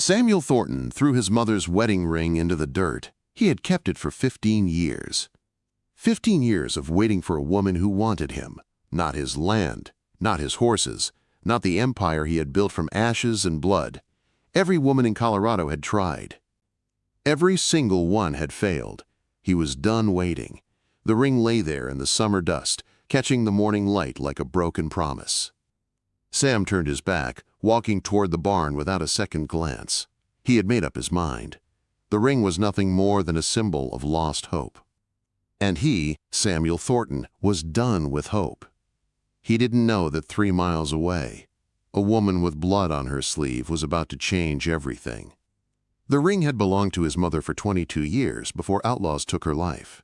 Samuel Thornton threw his mother's wedding ring into the dirt. He had kept it for 15 years. 15 years of waiting for a woman who wanted him. Not his land, not his horses, not the empire he had built from ashes and blood. Every woman in Colorado had tried. Every single one had failed. He was done waiting. The ring lay there in the summer dust, catching the morning light like a broken promise. Sam turned his back, walking toward the barn without a second glance. He had made up his mind. The ring was nothing more than a symbol of lost hope. And he, Samuel Thornton, was done with hope. He didn't know that 3 miles away, a woman with blood on her sleeve was about to change everything. The ring had belonged to his mother for 22 years before outlaws took her life.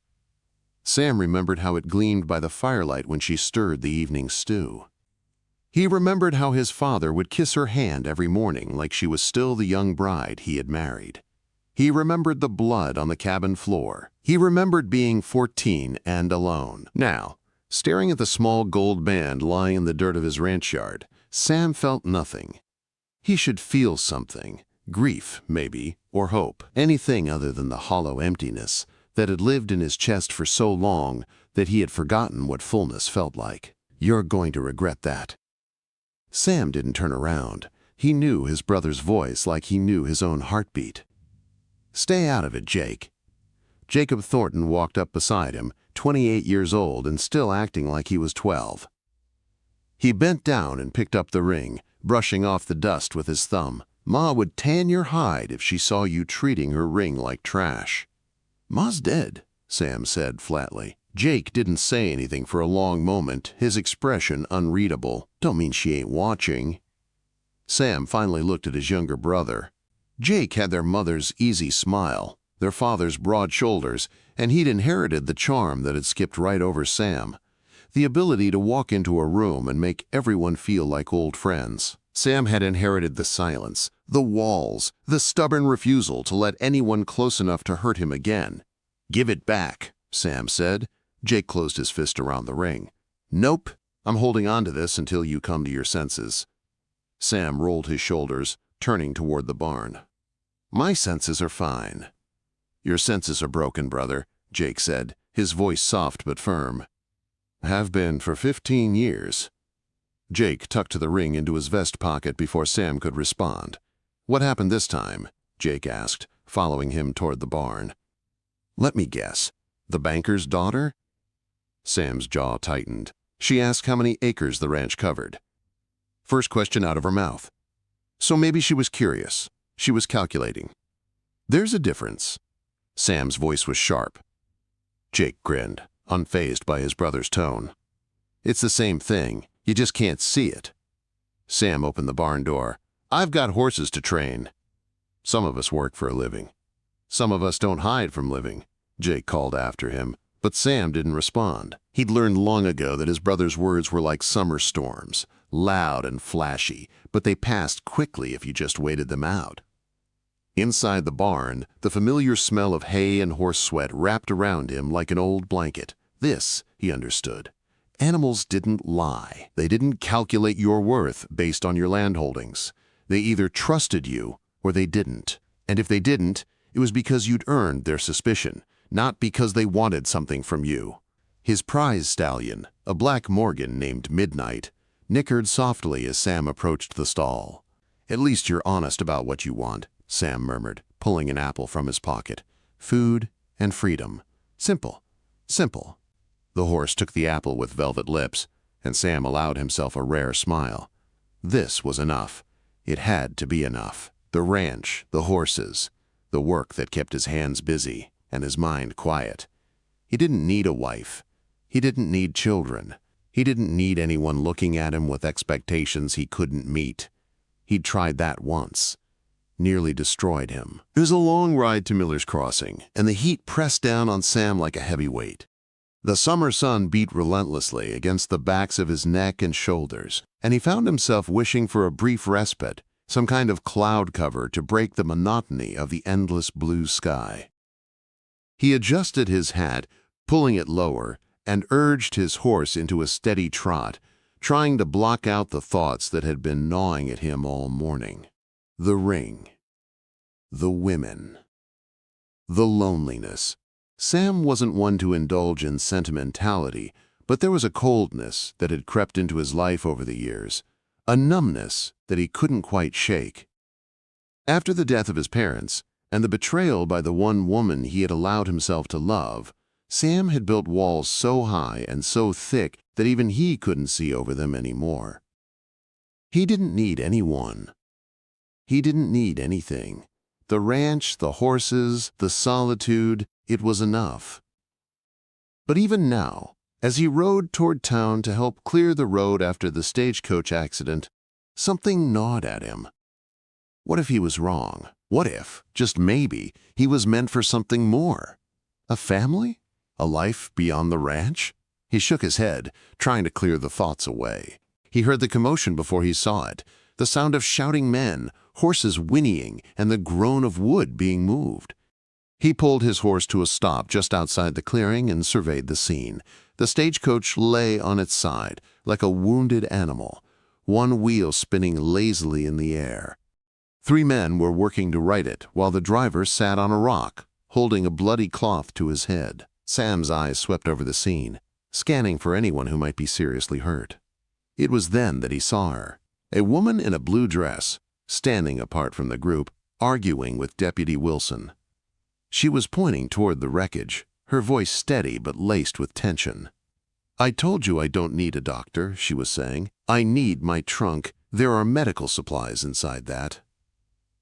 Sam remembered how it gleamed by the firelight when she stirred the evening stew. He remembered how his father would kiss her hand every morning like she was still the young bride he had married. He remembered the blood on the cabin floor. He remembered being 14 and alone. Now, staring at the small gold band lying in the dirt of his ranch yard, Sam felt nothing. He should feel something. Grief, maybe, or hope. Anything other than the hollow emptiness that had lived in his chest for so long that he had forgotten what fullness felt like. You're going to regret that. Sam didn't turn around. He knew his brother's voice like he knew his own heartbeat. Stay out of it, Jake. Jacob Thornton walked up beside him, 28 years old and still acting like he was 12. He bent down and picked up the ring, brushing off the dust with his thumb. Ma would tan your hide if she saw you treating her ring like trash. Ma's dead, Sam said flatly. Jake didn't say anything for a long moment, his expression unreadable. Don't mean she ain't watching. Sam finally looked at his younger brother. Jake had their mother's easy smile, their father's broad shoulders, and he'd inherited the charm that had skipped right over Sam. The ability to walk into a room and make everyone feel like old friends. Sam had inherited the silence, the walls, the stubborn refusal to let anyone close enough to hurt him again. Give it back, Sam said. Jake closed his fist around the ring. Nope, I'm holding on to this until you come to your senses. Sam rolled his shoulders, turning toward the barn. My senses are fine. Your senses are broken, brother, Jake said, his voice soft but firm. Have been for 15 years. Jake tucked the ring into his vest pocket before Sam could respond. What happened this time? Jake asked, following him toward the barn. Let me guess. The banker's daughter? Sam's jaw tightened. She asked how many acres the ranch covered. First question out of her mouth. So maybe she was curious. She was calculating. There's a difference. Sam's voice was sharp. Jake grinned, unfazed by his brother's tone. It's the same thing. You just can't see it. Sam opened the barn door. I've got horses to train. Some of us work for a living. Some of us don't hide from living, Jake called after him. But Sam didn't respond. He'd learned long ago that his brother's words were like summer storms, loud and flashy, but they passed quickly if you just waited them out. Inside the barn, the familiar smell of hay and horse sweat wrapped around him like an old blanket. This, he understood. Animals didn't lie. They didn't calculate your worth based on your landholdings. They either trusted you or they didn't. And if they didn't, it was because you'd earned their suspicion, not because they wanted something from you. His prize stallion, a black Morgan named Midnight, nickered softly as Sam approached the stall. At least you're honest about what you want, Sam murmured, pulling an apple from his pocket. Food and freedom. Simple. Simple. The horse took the apple with velvet lips, and Sam allowed himself a rare smile. This was enough. It had to be enough. The ranch, the horses, the work that kept his hands busy and his mind quiet. He didn't need a wife. He didn't need children. He didn't need anyone looking at him with expectations he couldn't meet. He'd tried that once. Nearly destroyed him. It was a long ride to Miller's Crossing, and the heat pressed down on Sam like a heavy weight. The summer sun beat relentlessly against the backs of his neck and shoulders, and he found himself wishing for a brief respite, some kind of cloud cover to break the monotony of the endless blue sky. He adjusted his hat, pulling it lower, and urged his horse into a steady trot, trying to block out the thoughts that had been gnawing at him all morning. The ring. The women. The loneliness. Sam wasn't one to indulge in sentimentality, but there was a coldness that had crept into his life over the years, a numbness that he couldn't quite shake. After the death of his parents, and the betrayal by the one woman he had allowed himself to love, Sam had built walls so high and so thick that even he couldn't see over them anymore. He didn't need anyone. He didn't need anything. The ranch, the horses, the solitude, it was enough. But even now, as he rode toward town to help clear the road after the stagecoach accident, something gnawed at him. What if he was wrong? What if, just maybe, he was meant for something more? A family? A life beyond the ranch? He shook his head, trying to clear the thoughts away. He heard the commotion before he saw it, the sound of shouting men, horses whinnying, and the groan of wood being moved. He pulled his horse to a stop just outside the clearing and surveyed the scene. The stagecoach lay on its side, like a wounded animal, one wheel spinning lazily in the air. 3 men were working to right it, while the driver sat on a rock, holding a bloody cloth to his head. Sam's eyes swept over the scene, scanning for anyone who might be seriously hurt. It was then that he saw her, a woman in a blue dress, standing apart from the group, arguing with Deputy Wilson. She was pointing toward the wreckage, her voice steady but laced with tension. "I told you I don't need a doctor," she was saying. "I need my trunk. There are medical supplies inside that."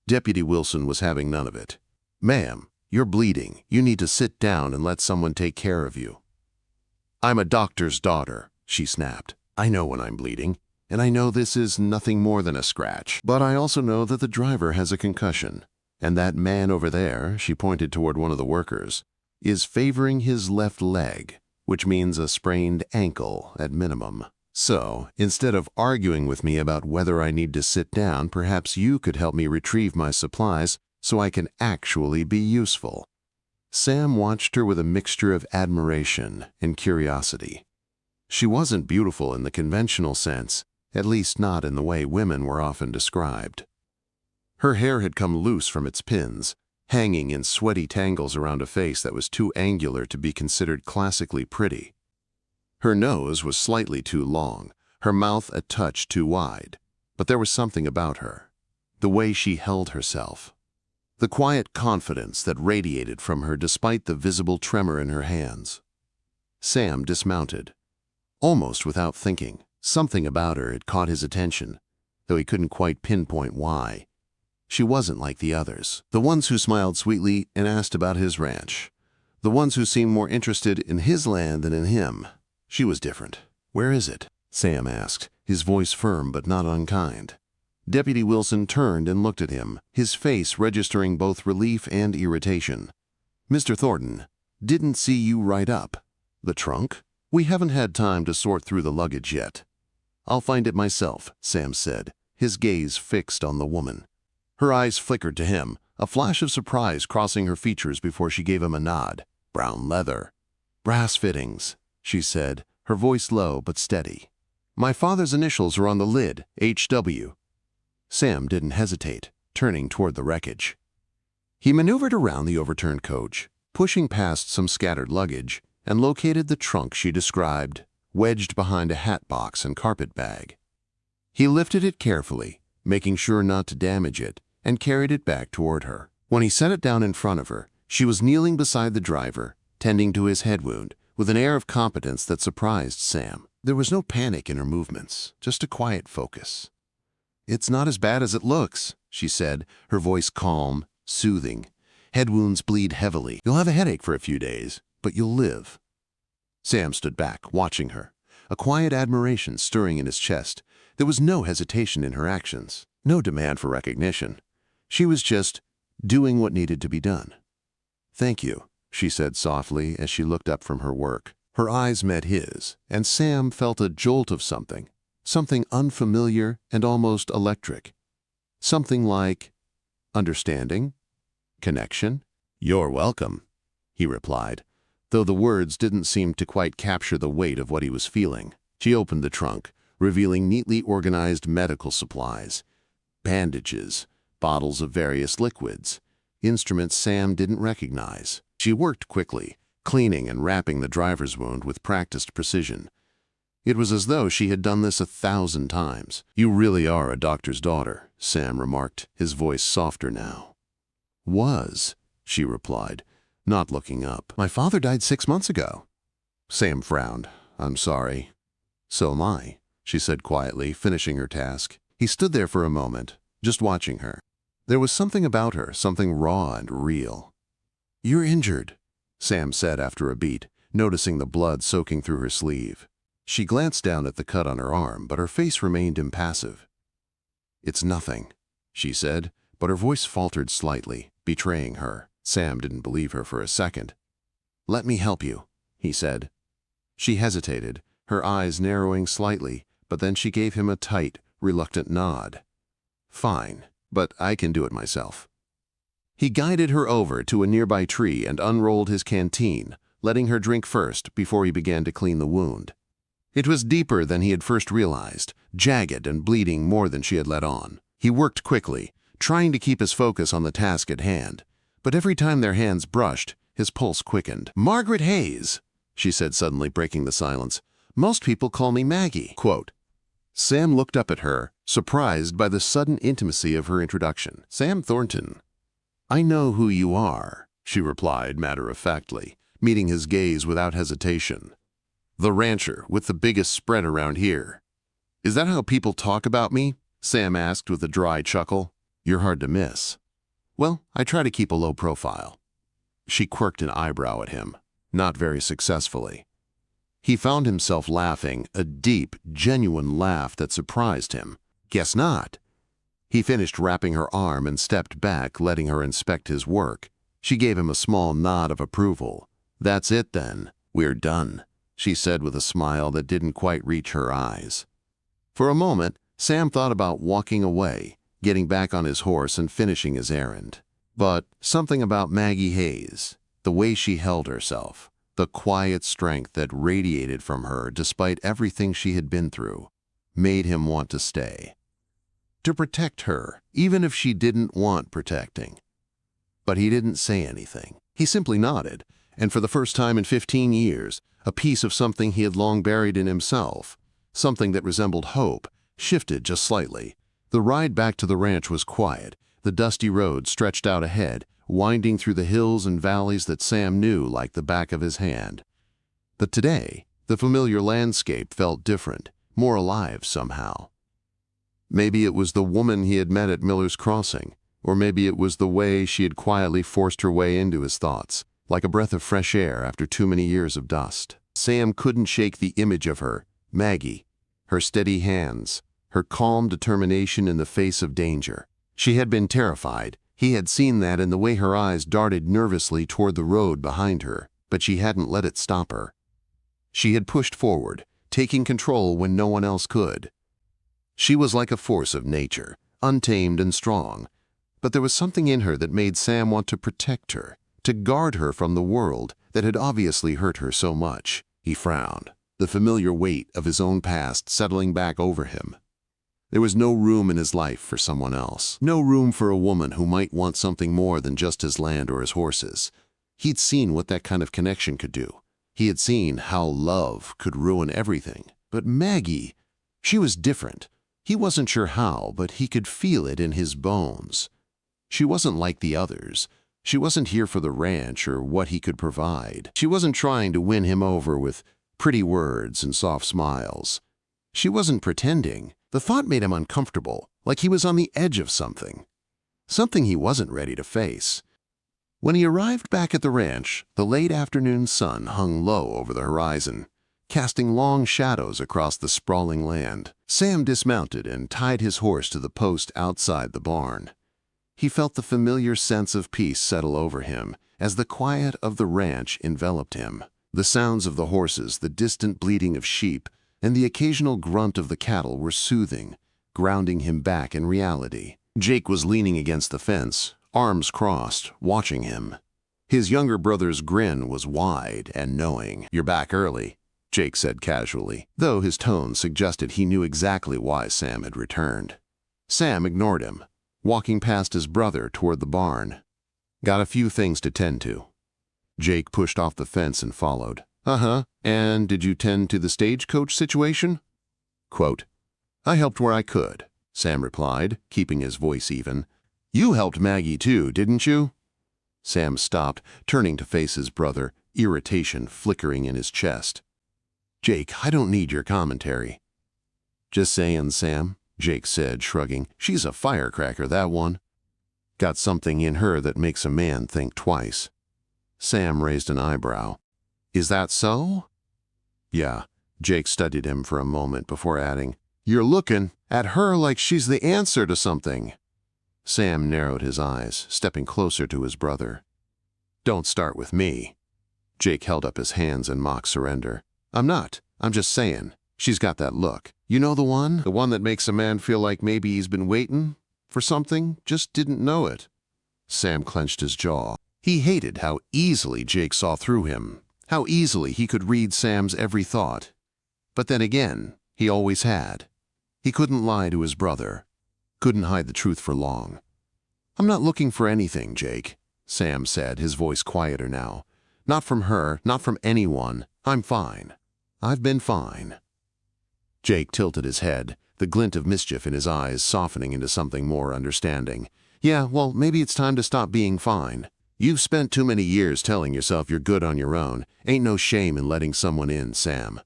Deputy Wilson was having none of it. "Ma'am, you're bleeding. You need to sit down and let someone take care of you." "I'm a doctor's daughter," she snapped. "I know when I'm bleeding, and I know this is nothing more than a scratch. But I also know that the driver has a concussion, and that man over there," she pointed toward one of the workers, "is favoring his left leg, which means a sprained ankle at minimum. So, instead of arguing with me about whether I need to sit down, perhaps you could help me retrieve my supplies so I can actually be useful." Sam watched her with a mixture of admiration and curiosity. She wasn't beautiful in the conventional sense, at least not in the way women were often described. Her hair had come loose from its pins, hanging in sweaty tangles around a face that was too angular to be considered classically pretty. Her nose was slightly too long, her mouth a touch too wide, but there was something about her, the way she held herself, the quiet confidence that radiated from her despite the visible tremor in her hands. Sam dismounted, almost without thinking. Something about her had caught his attention, though he couldn't quite pinpoint why. She wasn't like the others, the ones who smiled sweetly and asked about his ranch, the ones who seemed more interested in his land than in him. She was different. "Where is it?" Sam asked, his voice firm but not unkind. Deputy Wilson turned and looked at him, his face registering both relief and irritation. "Mr. Thornton, didn't see you right up. The trunk? We haven't had time to sort through the luggage yet." "I'll find it myself," Sam said, his gaze fixed on the woman. Her eyes flickered to him, a flash of surprise crossing her features before she gave him a nod. "Brown leather. Brass fittings," she said, her voice low but steady. "My father's initials are on the lid, H.W." Sam didn't hesitate, turning toward the wreckage. He maneuvered around the overturned coach, pushing past some scattered luggage, and located the trunk she described, wedged behind a hat box and carpet bag. He lifted it carefully, making sure not to damage it, and carried it back toward her. When he set it down in front of her, she was kneeling beside the driver, tending to his head wound, with an air of competence that surprised Sam. There was no panic in her movements, just a quiet focus. "It's not as bad as it looks," she said, her voice calm, soothing. "Head wounds bleed heavily. You'll have a headache for a few days, but you'll live." Sam stood back, watching her, a quiet admiration stirring in his chest. There was no hesitation in her actions, no demand for recognition. She was just doing what needed to be done. "Thank you," she said softly as she looked up from her work. Her eyes met his, and Sam felt a jolt of something unfamiliar and almost electric. Something like understanding, connection. "You're welcome," he replied, though the words didn't seem to quite capture the weight of what he was feeling. She opened the trunk, revealing neatly organized medical supplies, bandages, bottles of various liquids, instruments Sam didn't recognize. She worked quickly, cleaning and wrapping the driver's wound with practiced precision. It was as though she had done this 1,000 times. "You really are a doctor's daughter," Sam remarked, his voice softer now. "Was," she replied, not looking up. "My father died 6 months ago." Sam frowned. "I'm sorry." "So am I," she said quietly, finishing her task. He stood there for a moment, just watching her. There was something about her, something raw and real. "You're injured," Sam said after a beat, noticing the blood soaking through her sleeve. She glanced down at the cut on her arm, but her face remained impassive. "It's nothing," she said, but her voice faltered slightly, betraying her. Sam didn't believe her for a second. "Let me help you," he said. She hesitated, her eyes narrowing slightly, but then she gave him a tight, reluctant nod. "Fine, but I can do it myself." He guided her over to a nearby tree and unrolled his canteen, letting her drink first before he began to clean the wound. It was deeper than he had first realized, jagged and bleeding more than she had let on. He worked quickly, trying to keep his focus on the task at hand, but every time their hands brushed, his pulse quickened. "Margaret Hayes," she said suddenly, breaking the silence. "Most people call me Maggie." Quote. Sam looked up at her, surprised by the sudden intimacy of her introduction. "Sam Thornton." "I know who you are," she replied matter-of-factly, meeting his gaze without hesitation. "The rancher with the biggest spread around here." "Is that how people talk about me?" Sam asked with a dry chuckle. "You're hard to miss." "Well, I try to keep a low profile." She quirked an eyebrow at him, not very successfully. He found himself laughing, a deep, genuine laugh that surprised him. "Guess not." He finished wrapping her arm and stepped back, letting her inspect his work. She gave him a small nod of approval. "That's it then. We're done," she said with a smile that didn't quite reach her eyes. For a moment, Sam thought about walking away, getting back on his horse and finishing his errand. But something about Maggie Hayes, the way she held herself, the quiet strength that radiated from her despite everything she had been through, made him want to stay. To protect her, even if she didn't want protecting. But he didn't say anything. He simply nodded, and for the first time in 15 years, a piece of something he had long buried in himself, something that resembled hope, shifted just slightly. The ride back to the ranch was quiet. The dusty road stretched out ahead, winding through the hills and valleys that Sam knew like the back of his hand. But today, the familiar landscape felt different, more alive somehow. Maybe it was the woman he had met at Miller's Crossing, or maybe it was the way she had quietly forced her way into his thoughts, like a breath of fresh air after too many years of dust. Sam couldn't shake the image of her, Maggie, her steady hands, her calm determination in the face of danger. She had been terrified. He had seen that in the way her eyes darted nervously toward the road behind her, but she hadn't let it stop her. She had pushed forward, taking control when no one else could. She was like a force of nature, untamed and strong, but there was something in her that made Sam want to protect her, to guard her from the world that had obviously hurt her so much. He frowned, the familiar weight of his own past settling back over him. There was no room in his life for someone else, no room for a woman who might want something more than just his land or his horses. He'd seen what that kind of connection could do. He had seen how love could ruin everything. But Maggie, she was different. He wasn't sure how, but he could feel it in his bones. She wasn't like the others. She wasn't here for the ranch or what he could provide. She wasn't trying to win him over with pretty words and soft smiles. She wasn't pretending. The thought made him uncomfortable, like he was on the edge of something he wasn't ready to face. When he arrived back at the ranch, the late afternoon sun hung low over the horizon, casting long shadows across the sprawling land. Sam dismounted and tied his horse to the post outside the barn. He felt the familiar sense of peace settle over him as the quiet of the ranch enveloped him. The sounds of the horses, the distant bleating of sheep, and the occasional grunt of the cattle were soothing, grounding him back in reality. Jake was leaning against the fence, arms crossed, watching him. His younger brother's grin was wide and knowing. "You're back early," Jake said casually, though his tone suggested he knew exactly why Sam had returned. Sam ignored him, walking past his brother toward the barn. Got a few things to tend to. Jake pushed off the fence and followed. Uh-huh. And did you tend to the stagecoach situation? Quote, I helped where I could, Sam replied, keeping his voice even. You helped Maggie too, didn't you? Sam stopped, turning to face his brother, irritation flickering in his chest. Jake, I don't need your commentary. Just saying, Sam, Jake said, shrugging. She's a firecracker, that one. Got something in her that makes a man think twice. Sam raised an eyebrow. Is that so? Yeah. Jake studied him for a moment before adding, You're looking at her like she's the answer to something. Sam narrowed his eyes, stepping closer to his brother. Don't start with me. Jake held up his hands in mock surrender. I'm not. I'm just saying. She's got that look. You know the one? The one that makes a man feel like maybe he's been waiting for something, just didn't know it. Sam clenched his jaw. He hated how easily Jake saw through him, how easily he could read Sam's every thought. But then again, he always had. He couldn't lie to his brother, couldn't hide the truth for long. I'm not looking for anything, Jake, Sam said, his voice quieter now. Not from her, not from anyone. I'm fine. I've been fine. Jake tilted his head, the glint of mischief in his eyes softening into something more understanding. Yeah, well, maybe it's time to stop being fine. You've spent too many years telling yourself you're good on your own. Ain't no shame in letting someone in, Sam.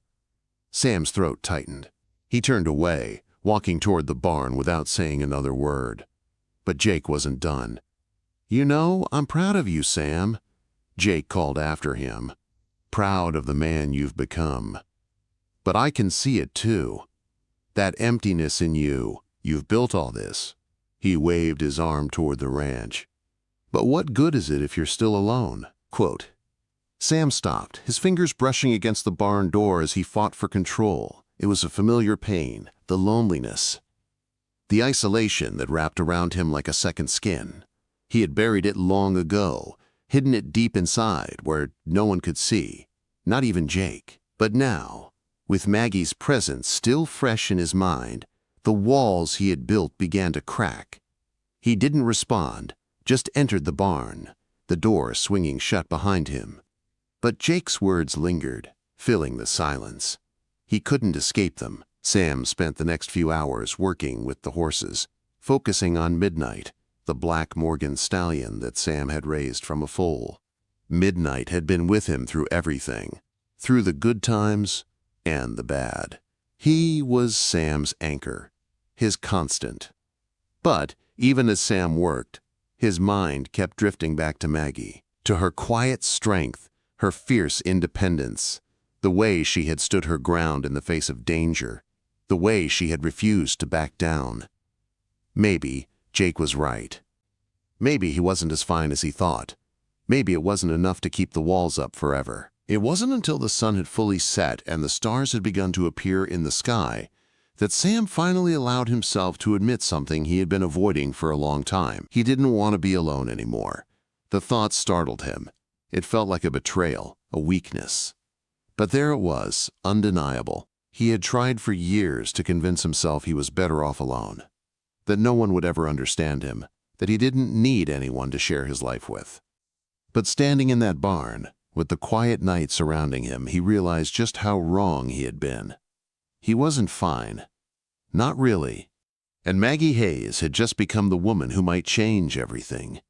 Sam's throat tightened. He turned away, walking toward the barn without saying another word. But Jake wasn't done. You know, I'm proud of you, Sam, Jake called after him. Proud of the man you've become. But I can see it too. That emptiness in you. You've built all this. He waved his arm toward the ranch. But what good is it if you're still alone? Quote. Sam stopped, his fingers brushing against the barn door as he fought for control. It was a familiar pain, the loneliness, the isolation that wrapped around him like a second skin. He had buried it long ago, hidden it deep inside where no one could see, not even Jake. But now, with Maggie's presence still fresh in his mind, the walls he had built began to crack. He didn't respond, just entered the barn, the door swinging shut behind him. But Jake's words lingered, filling the silence. He couldn't escape them. Sam spent the next few hours working with the horses, focusing on Midnight, the black Morgan stallion that Sam had raised from a foal. Midnight had been with him through everything, through the good times and the bad. He was Sam's anchor, his constant. But even as Sam worked, his mind kept drifting back to Maggie, to her quiet strength, her fierce independence, the way she had stood her ground in the face of danger, the way she had refused to back down. Maybe Jake was right. Maybe he wasn't as fine as he thought. Maybe it wasn't enough to keep the walls up forever. It wasn't until the sun had fully set and the stars had begun to appear in the sky that Sam finally allowed himself to admit something he had been avoiding for a long time. He didn't want to be alone anymore. The thought startled him. It felt like a betrayal, a weakness. But there it was, undeniable. He had tried for years to convince himself he was better off alone, that no one would ever understand him, that he didn't need anyone to share his life with. But standing in that barn, with the quiet night surrounding him, he realized just how wrong he had been. He wasn't fine. Not really. And Maggie Hayes had just become the woman who might change everything.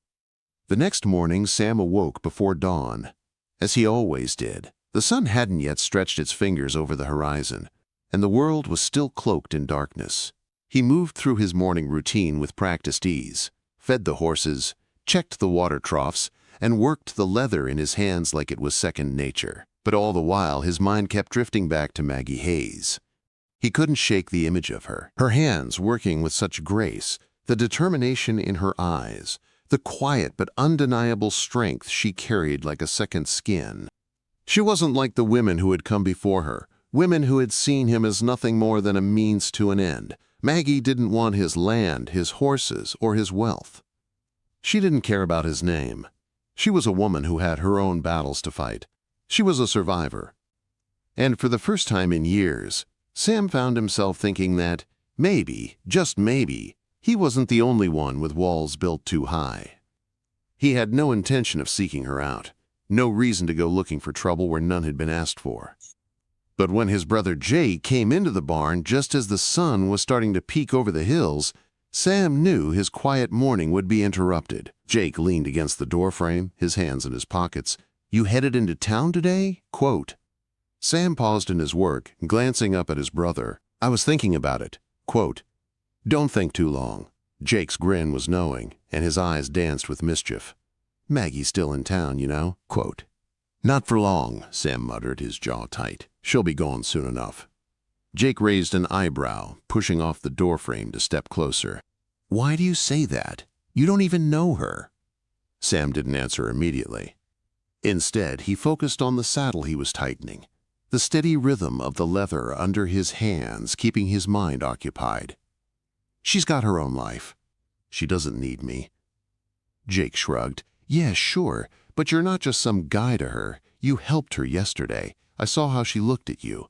The next morning, Sam awoke before dawn, as he always did. The sun hadn't yet stretched its fingers over the horizon, and the world was still cloaked in darkness. He moved through his morning routine with practiced ease, fed the horses, checked the water troughs, and worked the leather in his hands like it was second nature. But all the while, his mind kept drifting back to Maggie Hayes. He couldn't shake the image of her, her hands working with such grace, the determination in her eyes, the quiet but undeniable strength she carried like a second skin. She wasn't like the women who had come before her, women who had seen him as nothing more than a means to an end. Maggie didn't want his land, his horses, or his wealth. She didn't care about his name. She was a woman who had her own battles to fight. She was a survivor. And for the first time in years, Sam found himself thinking that maybe, just maybe, he wasn't the only one with walls built too high. He had no intention of seeking her out, no reason to go looking for trouble where none had been asked for. But when his brother Jake came into the barn just as the sun was starting to peek over the hills, Sam knew his quiet morning would be interrupted. Jake leaned against the doorframe, his hands in his pockets. "You headed into town today?" Quote. Sam paused in his work, glancing up at his brother. "I was thinking about it." Quote. "Don't think too long." Jake's grin was knowing, and his eyes danced with mischief. "Maggie's still in town, you know." Quote. "Not for long," Sam muttered, his jaw tight. "She'll be gone soon enough." Jake raised an eyebrow, pushing off the doorframe to step closer. "Why do you say that? You don't even know her." Sam didn't answer immediately. Instead, he focused on the saddle he was tightening, the steady rhythm of the leather under his hands keeping his mind occupied. "She's got her own life. She doesn't need me." Jake shrugged. "Yeah, sure, but you're not just some guy to her. You helped her yesterday. I saw how she looked at you.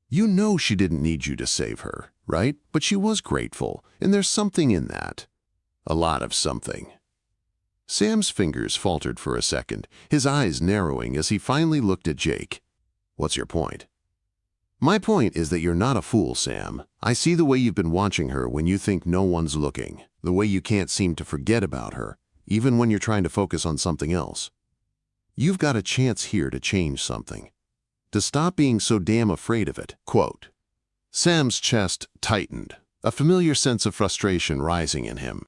You know she didn't need you to save her, right? But she was grateful, and there's something in that. A lot of something." Sam's fingers faltered for a second, his eyes narrowing as he finally looked at Jake. "What's your point?" "My point is that you're not a fool, Sam. I see the way you've been watching her when you think no one's looking, the way you can't seem to forget about her, even when you're trying to focus on something else. You've got a chance here to change something, to stop being so damn afraid of it." Quote. Sam's chest tightened, a familiar sense of frustration rising in him.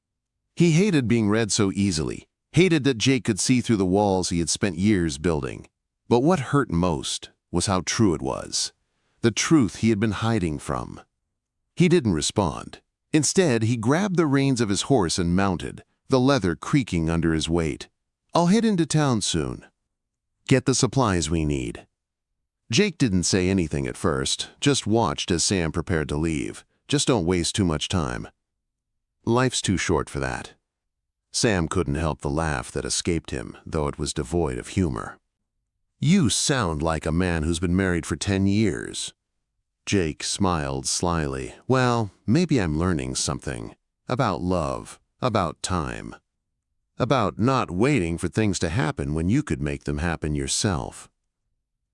He hated being read so easily, hated that Jake could see through the walls he had spent years building. But what hurt most was how true it was, the truth he had been hiding from. He didn't respond. Instead, he grabbed the reins of his horse and mounted, the leather creaking under his weight. "I'll head into town soon. Get the supplies we need." Jake didn't say anything at first, just watched as Sam prepared to leave. "Just don't waste too much time. Life's too short for that." Sam couldn't help the laugh that escaped him, though it was devoid of humor. "You sound like a man who's been married for 10 years. Jake smiled slyly. "Well, maybe I'm learning something. About love, about time. About not waiting for things to happen when you could make them happen yourself."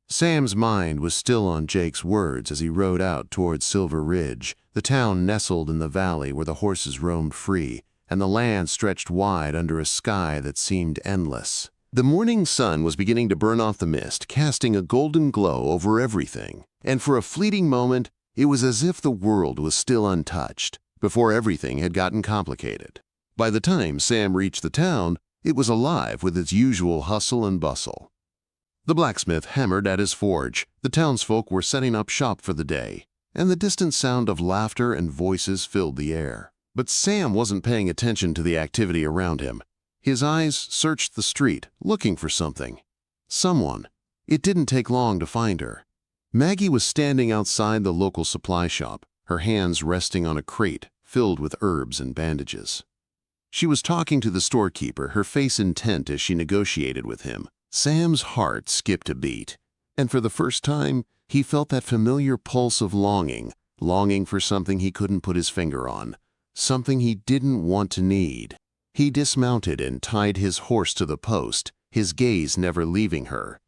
Sam's mind was still on Jake's words as he rode out towards Silver Ridge, the town nestled in the valley where the horses roamed free, and the land stretched wide under a sky that seemed endless. The morning sun was beginning to burn off the mist, casting a golden glow over everything, and for a fleeting moment, it was as if the world was still untouched, before everything had gotten complicated. By the time Sam reached the town, it was alive with its usual hustle and bustle. The blacksmith hammered at his forge, the townsfolk were setting up shop for the day, and the distant sound of laughter and voices filled the air. But Sam wasn't paying attention to the activity around him. His eyes searched the street, looking for something. Someone. It didn't take long to find her. Maggie was standing outside the local supply shop, her hands resting on a crate filled with herbs and bandages. She was talking to the storekeeper, her face intent as she negotiated with him. Sam's heart skipped a beat, and for the first time, he felt that familiar pulse of longing for something he couldn't put his finger on, something he didn't want to need. He dismounted and tied his horse to the post, his gaze never leaving her.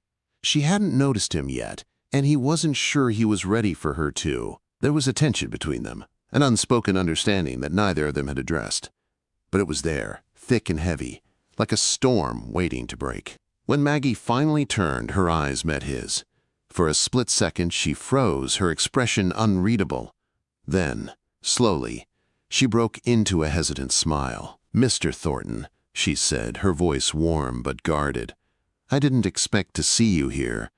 She hadn't noticed him yet, and he wasn't sure he was ready for her to. There was a tension between them, an unspoken understanding that neither of them had addressed. But it was there, thick and heavy, like a storm waiting to break. When Maggie finally turned, her eyes met his. For a split second, she froze, her expression unreadable. Then, slowly, she broke into a hesitant smile. "Mr. Thornton," she said, her voice warm but guarded. "I didn't expect to see you here."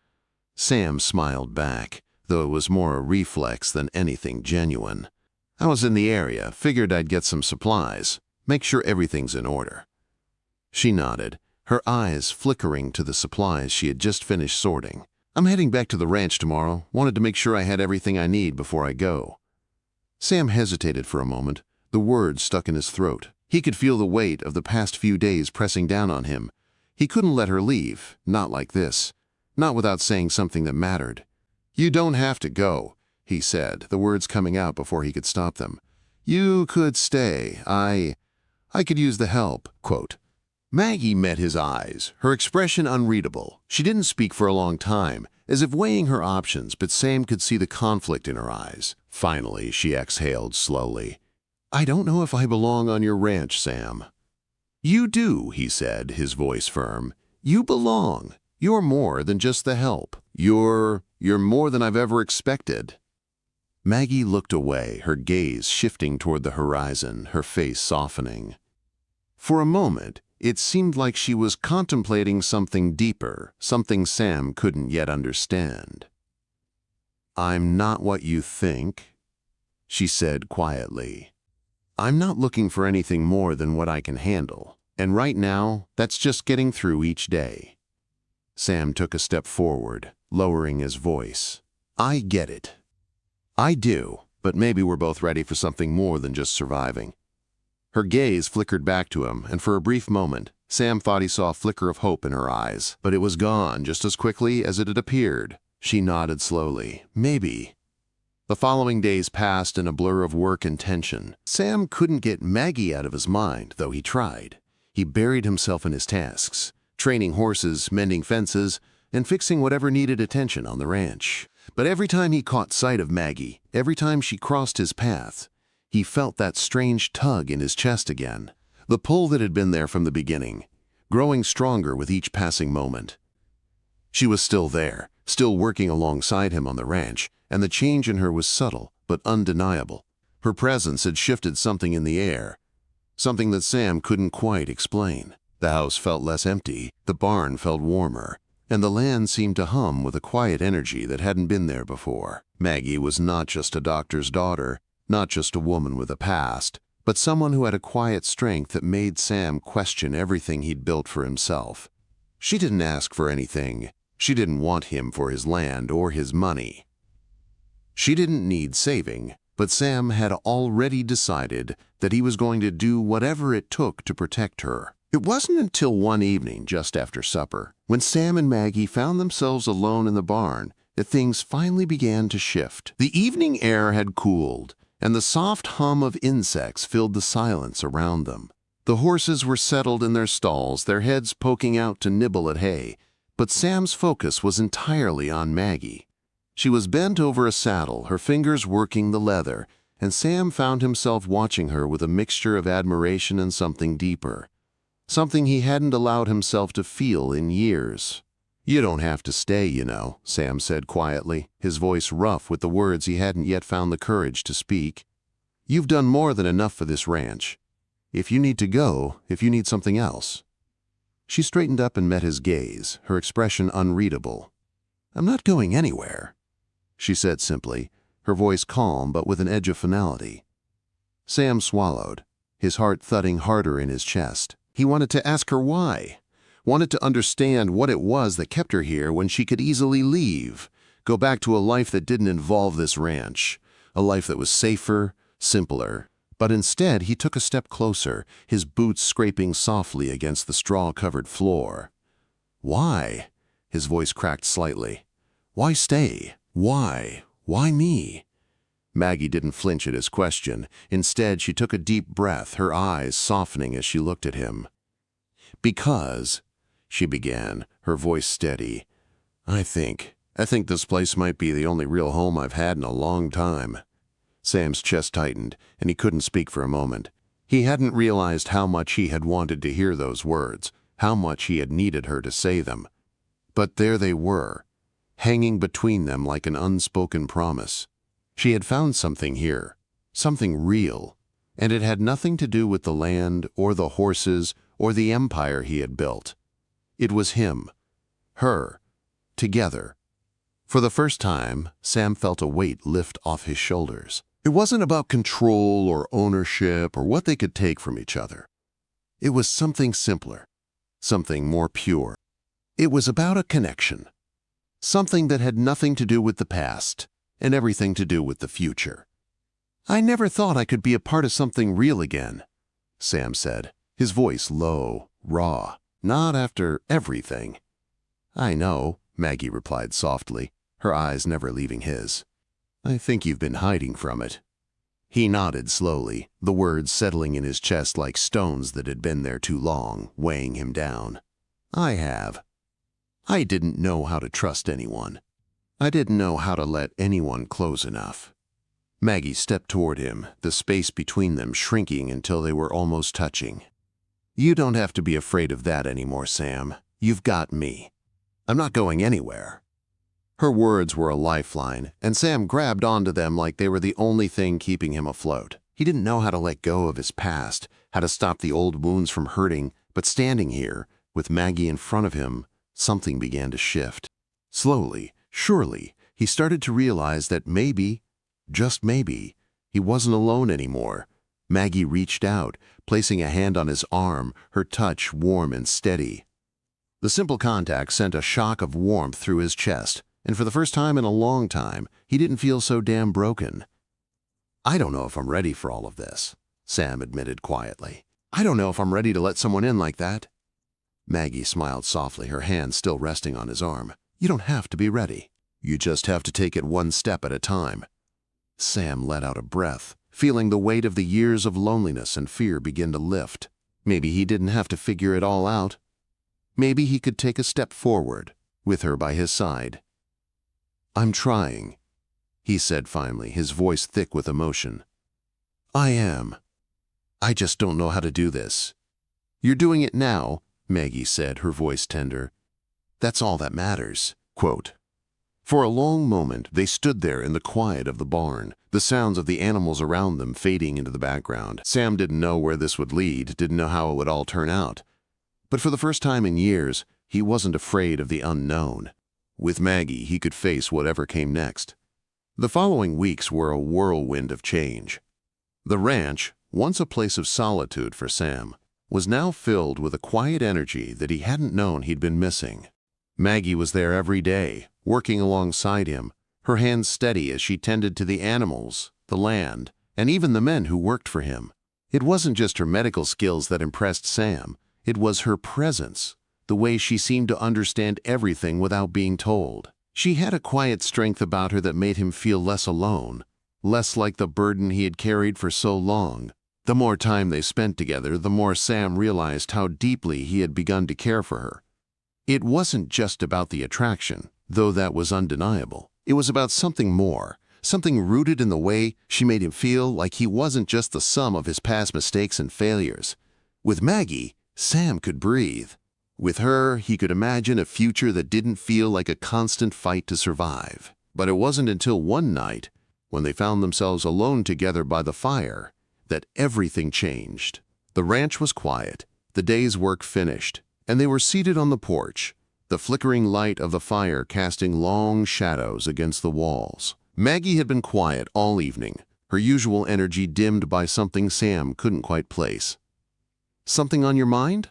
Sam smiled back, though it was more a reflex than anything genuine. "I was in the area, figured I'd get some supplies, make sure everything's in order." She nodded, her eyes flickering to the supplies she had just finished sorting. "I'm heading back to the ranch tomorrow. Wanted to make sure I had everything I need before I go." Sam hesitated for a moment, the words stuck in his throat. He could feel the weight of the past few days pressing down on him. He couldn't let her leave, not like this, not without saying something that mattered. "You don't have to go," he said, the words coming out before he could stop them. "You could stay. I could use the help." Quote. Maggie met his eyes, her expression unreadable. She didn't speak for a long time, as if weighing her options, but Sam could see the conflict in her eyes. Finally, she exhaled slowly. "I don't know if I belong on your ranch, Sam." "You do," he said, his voice firm. "You belong. You're more than just the help. You're more than I've ever expected." Maggie looked away, her gaze shifting toward the horizon, her face softening. For a moment, it seemed like she was contemplating something deeper, something Sam couldn't yet understand. "I'm not what you think," she said quietly. "I'm not looking for anything more than what I can handle, and right now, that's just getting through each day." Sam took a step forward, lowering his voice. "I get it. I do, but maybe we're both ready for something more than just surviving." Her gaze flickered back to him, and for a brief moment, Sam thought he saw a flicker of hope in her eyes, but it was gone just as quickly as it had appeared. She nodded slowly. "Maybe." The following days passed in a blur of work and tension. Sam couldn't get Maggie out of his mind, though he tried. He buried himself in his tasks, training horses, mending fences, and fixing whatever needed attention on the ranch. But every time he caught sight of Maggie, every time she crossed his path, he felt that strange tug in his chest again, the pull that had been there from the beginning, growing stronger with each passing moment. She was still there, still working alongside him on the ranch, and the change in her was subtle but undeniable. Her presence had shifted something in the air, something that Sam couldn't quite explain. The house felt less empty, the barn felt warmer, and the land seemed to hum with a quiet energy that hadn't been there before. Maggie was not just a doctor's daughter, not just a woman with a past, but someone who had a quiet strength that made Sam question everything he'd built for himself. She didn't ask for anything. She didn't want him for his land or his money. She didn't need saving, but Sam had already decided that he was going to do whatever it took to protect her. It wasn't until one evening, just after supper, when Sam and Maggie found themselves alone in the barn, that things finally began to shift. The evening air had cooled, and the soft hum of insects filled the silence around them. The horses were settled in their stalls, their heads poking out to nibble at hay, but Sam's focus was entirely on Maggie. She was bent over a saddle, her fingers working the leather, and Sam found himself watching her with a mixture of admiration and something deeper, something he hadn't allowed himself to feel in years. "You don't have to stay, you know," Sam said quietly, his voice rough with the words he hadn't yet found the courage to speak. "You've done more than enough for this ranch. If you need to go, if you need something else." She straightened up and met his gaze, her expression unreadable. "I'm not going anywhere," she said simply, her voice calm but with an edge of finality. Sam swallowed, his heart thudding harder in his chest. He wanted to ask her why, wanted to understand what it was that kept her here when she could easily leave, go back to a life that didn't involve this ranch, a life that was safer, simpler. But instead, he took a step closer, his boots scraping softly against the straw-covered floor. "Why?" His voice cracked slightly. "Why stay? Why? Why me?" Maggie didn't flinch at his question. Instead, she took a deep breath, her eyes softening as she looked at him. "Because," she began, her voice steady, I think this place might be the only real home I've had in a long time." Sam's chest tightened, and he couldn't speak for a moment. He hadn't realized how much he had wanted to hear those words, how much he had needed her to say them. But there they were, hanging between them like an unspoken promise. She had found something here, something real, and it had nothing to do with the land or the horses or the empire he had built. It was him, her, together. For the first time, Sam felt a weight lift off his shoulders. It wasn't about control or ownership or what they could take from each other. It was something simpler, something more pure. It was about a connection, something that had nothing to do with the past and everything to do with the future. "I never thought I could be a part of something real again," Sam said, his voice low, raw. "Not after everything." "I know," Maggie replied softly, her eyes never leaving his. "I think you've been hiding from it." He nodded slowly, the words settling in his chest like stones that had been there too long, weighing him down. I have. I didn't know how to trust anyone. I didn't know how to let anyone close enough. Maggie stepped toward him, the space between them shrinking until they were almost touching. You don't have to be afraid of that anymore, Sam. You've got me. I'm not going anywhere. Her words were a lifeline, and Sam grabbed onto them like they were the only thing keeping him afloat. He didn't know how to let go of his past, how to stop the old wounds from hurting, but standing here, with Maggie in front of him, something began to shift. Slowly, surely, he started to realize that maybe, just maybe, he wasn't alone anymore. Maggie reached out, placing a hand on his arm, her touch warm and steady. The simple contact sent a shock of warmth through his chest, and for the first time in a long time, he didn't feel so damn broken. I don't know if I'm ready for all of this, Sam admitted quietly. I don't know if I'm ready to let someone in like that. Maggie smiled softly, her hand still resting on his arm. You don't have to be ready. You just have to take it one step at a time. Sam let out a breath, feeling the weight of the years of loneliness and fear begin to lift. Maybe he didn't have to figure it all out. Maybe he could take a step forward, with her by his side. I'm trying, he said finally, his voice thick with emotion. I am. I just don't know how to do this. You're doing it now, Maggie said, her voice tender. That's all that matters. Quote. For a long moment, they stood there in the quiet of the barn, the sounds of the animals around them fading into the background. Sam didn't know where this would lead, didn't know how it would all turn out. But for the first time in years, he wasn't afraid of the unknown. With Maggie, he could face whatever came next. The following weeks were a whirlwind of change. The ranch, once a place of solitude for Sam, was now filled with a quiet energy that he hadn't known he'd been missing. Maggie was there every day, working alongside him, her hands steady as she tended to the animals, the land, and even the men who worked for him. It wasn't just her medical skills that impressed Sam, it was her presence. The way she seemed to understand everything without being told. She had a quiet strength about her that made him feel less alone, less like the burden he had carried for so long. The more time they spent together, the more Sam realized how deeply he had begun to care for her. It wasn't just about the attraction, though that was undeniable. It was about something more, something rooted in the way she made him feel like he wasn't just the sum of his past mistakes and failures. With Maggie, Sam could breathe. With her, he could imagine a future that didn't feel like a constant fight to survive. But it wasn't until one night, when they found themselves alone together by the fire, that everything changed. The ranch was quiet, the day's work finished, and they were seated on the porch, the flickering light of the fire casting long shadows against the walls. Maggie had been quiet all evening, her usual energy dimmed by something Sam couldn't quite place. Something on your mind?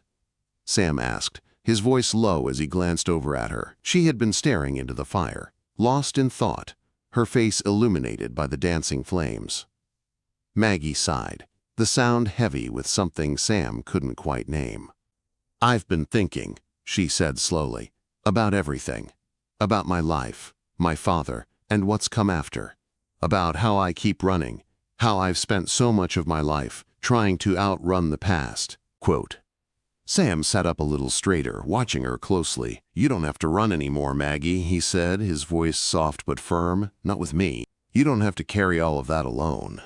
Sam asked, his voice low as he glanced over at her. She had been staring into the fire, lost in thought, her face illuminated by the dancing flames. Maggie sighed, the sound heavy with something Sam couldn't quite name. I've been thinking, she said slowly, about everything. About my life, my father, and what's come after. About how I keep running, how I've spent so much of my life trying to outrun the past. Quote. Sam sat up a little straighter, watching her closely. You don't have to run anymore, Maggie, he said, his voice soft but firm. Not with me. You don't have to carry all of that alone.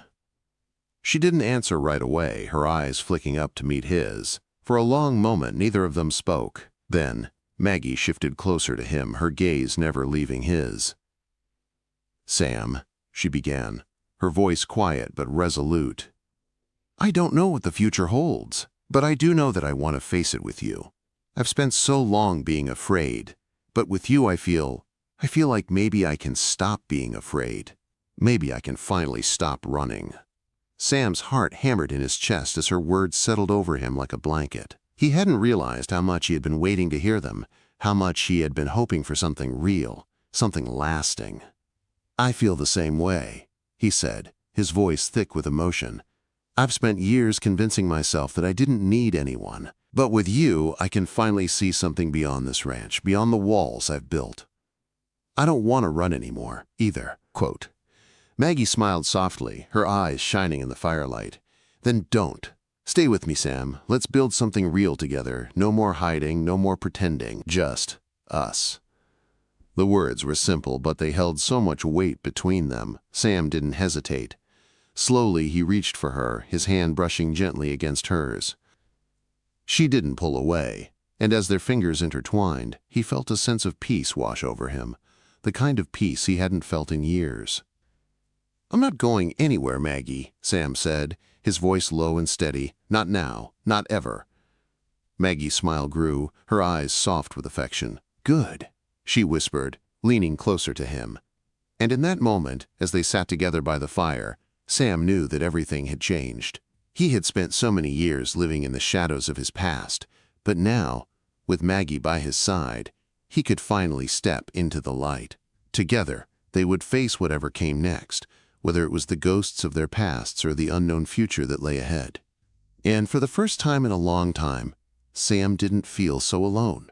She didn't answer right away, her eyes flicking up to meet his. For a long moment, neither of them spoke. Then, Maggie shifted closer to him, her gaze never leaving his. Sam, she began, her voice quiet but resolute. I don't know what the future holds. But I do know that I want to face it with you. I've spent so long being afraid, but with you I feel like maybe I can stop being afraid. Maybe I can finally stop running. Sam's heart hammered in his chest as her words settled over him like a blanket. He hadn't realized how much he had been waiting to hear them, how much he had been hoping for something real, something lasting. I feel the same way, he said, his voice thick with emotion. I've spent years convincing myself that I didn't need anyone. But with you, I can finally see something beyond this ranch, beyond the walls I've built. I don't want to run anymore, either. Quote. Maggie smiled softly, her eyes shining in the firelight. Then don't. Stay with me, Sam. Let's build something real together. No more hiding, no more pretending. Just us. The words were simple, but they held so much weight between them. Sam didn't hesitate. Slowly, he reached for her, his hand brushing gently against hers. She didn't pull away, and as their fingers intertwined, he felt a sense of peace wash over him, the kind of peace he hadn't felt in years. "I'm not going anywhere, Maggie," Sam said, his voice low and steady. "Not now, not ever." Maggie's smile grew, her eyes soft with affection. "Good," she whispered, leaning closer to him. And in that moment, as they sat together by the fire, Sam knew that everything had changed. He had spent so many years living in the shadows of his past, but now, with Maggie by his side, he could finally step into the light. Together, they would face whatever came next, whether it was the ghosts of their pasts or the unknown future that lay ahead. And for the first time in a long time, Sam didn't feel so alone.